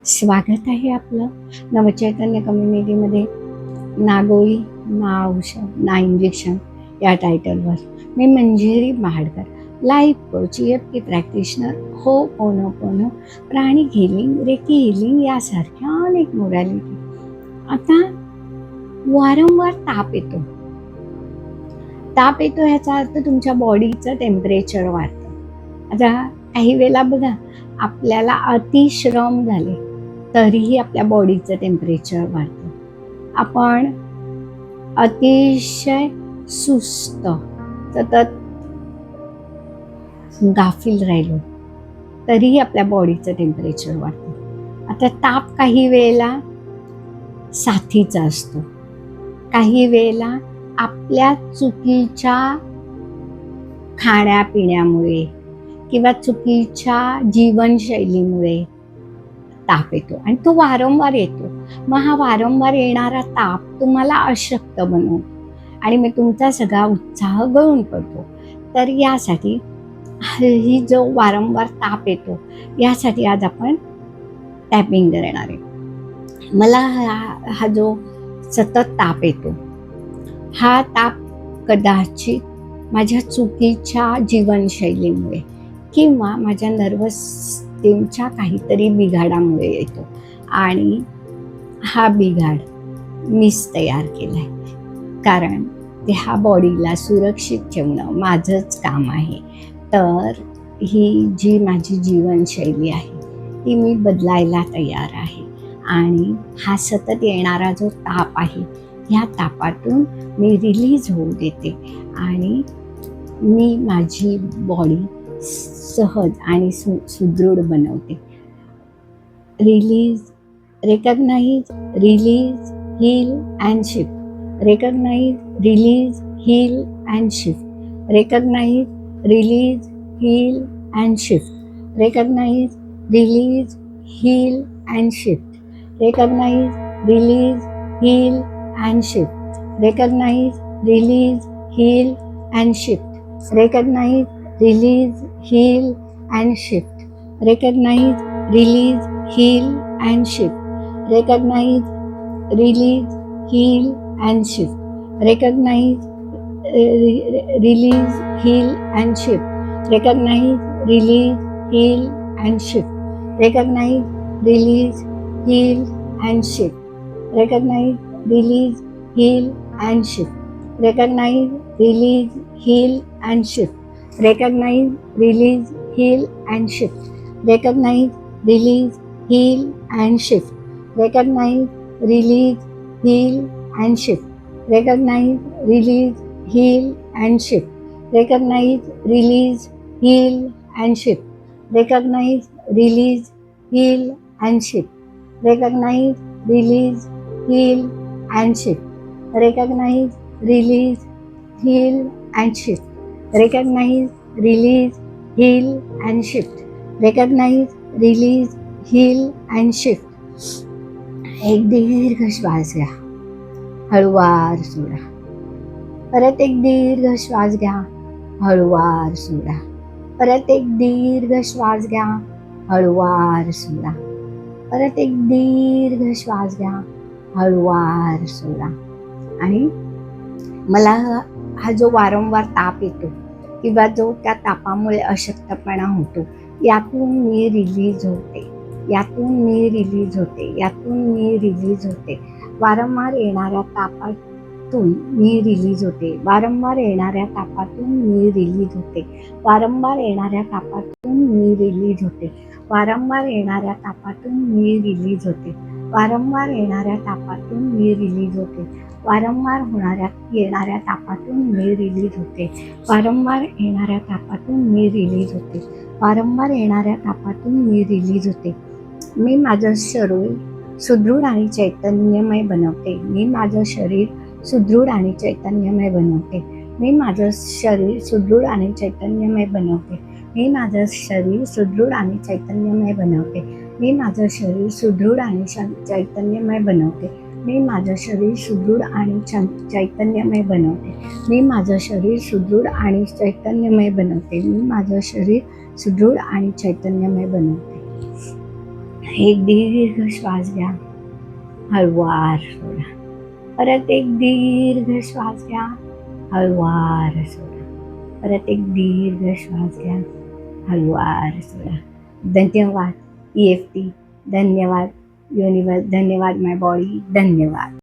स्वागत आहे आपलं नवचैतन्य कम्युनिटीमध्ये. नागोळी ना औषध ना इंजेक्शन या टायटलवर मी Manjiri Mahadkar, life coach, EFT practitioner, hooponopono, pranic healing, reiki healing यासारख्या अनेक मोडॅलिटी. आता वारंवार ताप येतो ह्याचा अर्थ तुमच्या बॉडीचं टेम्परेचर वाढतं. आता काही वेळेला बघा, आपल्याला अतिश्रम झाले तरीही आपल्या बॉडीचं टेम्परेचर वाढतं. आपण अतिशय सुस्त, सतत गाफील राहिलो तरीही आपल्या बॉडीचं टेम्परेचर वाढतं. आता ताप काही वेळेला साथीचा असतो, काही वेळेला आपल्या चुकीच्या खाण्यापिण्यामुळे किंवा चुकीच्या जीवनशैलीमुळे ताप येतो आणि तो वारंवार येतो. मग हा वारंवार येणारा ताप तुम्हाला अशक्त बनवतो आणि मग तुमचा सगळा उत्साह गळून पडतो. तर यासाठी ही जो वारंवार ताप येतो यासाठी आज आपण टॅपिंग करणार आहे. मला हा जो सतत ताप येतो, हा ताप कदाचित माझ्या चुकीच्या जीवनशैलीमुळे किंवा माझ्या नर्वस सिस्टीमच्या काहीतरी बिघाडामुळे येतो आणि हा बिघाड मीच तयार केलाय, कारण ते हा बॉडीला सुरक्षित ठेवणं माझंच काम आहे. तर ही जी माझी जीवनशैली आहे ती मी बदलायला तयार आहे आणि हा सतत येणारा जो ताप आहे ह्या तापातून मी रिलीज होऊ देते आणि मी माझी बॉडी सहज आणि सुदृढ बनवते. Release, recognize, release, heal and shift. Recognize, release, heal and shift. Recognize, release, heal and shift. Recognize, release, heal and shift. Recognize, release, heal and shift. Recognize, release, heal and shift. Recognize, release, heal and shift. Recognize, release, heal and shift. Recognize, release, heal and shift. Recognize, release, heal and shift. Recognize, release, heal and shift. Recognize, release, heal and shift. Recognize, release, heal and shift. Recognize, release, heal and shift. Recognize, release, heal and shift. Recognize, release, heal and shift. Recognize, release, heal and shift. Recognize, release, heal and shift. Recognize, release, heal and shift. Recognize, release, heal and shift. Recognize, release, heal and shift. Recognize, release, heal and shift. Recognize, release, heal and shift. Recognize, release, heal and shift. एक दीर्घ श्वास घ्या, हळूवार सोडा. परत एक दीर्घ श्वास घ्या, हळूवार सोडा. परत एक दीर्घ श्वास घ्या, हळूवार सोडा. परत एक दीर्घ श्वास घ्या, हळूवार सोडा. आणि मला हा जो वारंवार ताप येतो किंवा जो त्या तापामुळे अशक्तपणा होतो, यातून मी रिलीज होते, यातून मी रिलीज होते, यातून मी रिलीज होते. वारंवार येणाऱ्या तापातून मी रिलीज होते, वारंवार येणाऱ्या तापातून मी रिलीज होते, वारंवार येणाऱ्या तापातून मी रिलीज होते, वारंवार येणाऱ्या तापातून मी रिलीज होते, वारंवार येणाऱ्या तापातून मी रिलीज होते, वारंवार येणाऱ्या तापातून मी रिलीज होते, वारंवार येणाऱ्या तापातून मी रिलीज होते, वारंवार येणाऱ्या तापातून मी रिलीज होते. मी माझं शरीर सुदृढ आणि चैतन्यमय बनवते. मी माझं शरीर सुदृढ आणि चैतन्यमय बनवते. मी माझं शरीर सुदृढ आणि चैतन्यमय बनवते. मी माझं शरीर सुदृढ आणि चैतन्यमय बनवते. मी माझं शरीर सुदृढ आणि चैतन्यमय बनवते. मी माझं शरीर सुदृढ आणि चैतन्यमय बनवते. मी माझं शरीर सुदृढ आणि चैतन्यमय बनवते. मी माझं शरीर सुदृढ आणि चैतन्यमय बनवते. एक दीर्घ श्वास घ्या, हळुवार सोडा. परत एक दीर्घ श्वास घ्या, हळुवार सोडा. परत एक दीर्घ श्वास घ्या, हळुवार सोडा. धन्यवाद EFT, धन्यवाद युनिवर्स, धन्यवाद माय बॉडी, धन्यवाद.